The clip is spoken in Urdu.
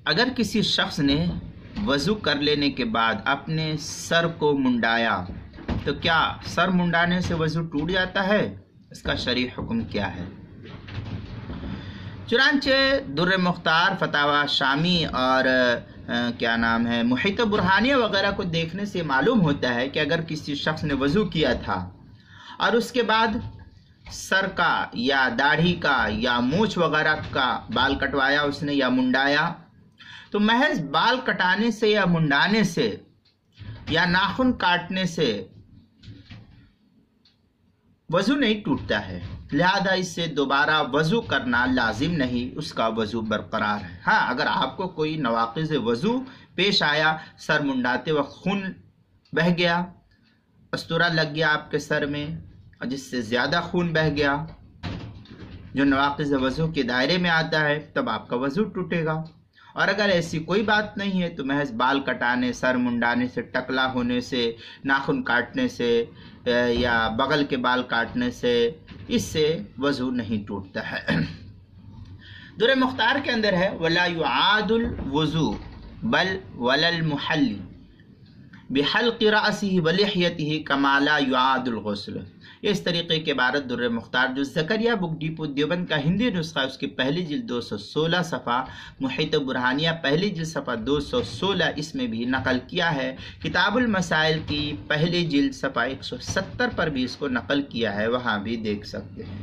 اگر کسی شخص نے وضو کر لینے کے بعد اپنے سر کو منڈایا تو کیا سر منڈانے سے وضو ٹوٹ جاتا ہے؟ اس کا شرعی حکم کیا ہے؟ چنانچہ در مختار، فتاوی شامی اور محیط برہانیہ وغیرہ کو دیکھنے سے معلوم ہوتا ہے کہ اگر کسی شخص نے وضو کیا تھا اور اس کے بعد سر کا یا داڑھی کا یا مونچھ وغیرہ کا بال کٹوایا اس نے یا منڈایا، تو محض بال کٹانے سے یا منڈانے سے یا ناخن کاٹنے سے وضو نہیں ٹوٹتا ہے، لہذا اس سے دوبارہ وضو کرنا لازم نہیں، اس کا وضو برقرار ہے۔ ہاں، اگر آپ کو کوئی نواقض وضو پیش آیا، سر منڈاتے وقت خون بہہ گیا، استورا لگ گیا آپ کے سر میں اور جس سے زیادہ خون بہہ گیا جو نواقض وضو کے دائرے میں آتا ہے، تب آپ کا وضو ٹوٹے گا۔ اور اگر ایسی کوئی بات نہیں ہے تو محض بال کٹانے، سر منڈانے سے، ٹکلا ہونے سے، ناخن کاٹنے سے یا بغل کے بال کاٹنے سے اس سے وضو نہیں ٹوٹتا ہے۔ در مختار کے اندر ہے وَلَا يُعَادُ الْوُضُوءُ بَلْ وَلَا الْمُحَلِّ بِحَلْقِ رَأْسِهِ وَلِحْيَتِهِ كَمَا لَا يُعَادُ الْغُسْلُ۔ یہ اس طریقے کے عبارت در مختار جو زکریا بک ڈیپو دیوبند کا ہندی نسخہ ہے، اس کی پہلی جلد 216 صفحہ، محیط برہانیہ پہلی جلد صفحہ 216 اس میں بھی نقل کیا ہے۔ کتاب المسائل کی پہلی جلد صفحہ 170 پر بھی اس کو نقل کیا ہے، وہاں بھی دیکھ سکتے ہیں۔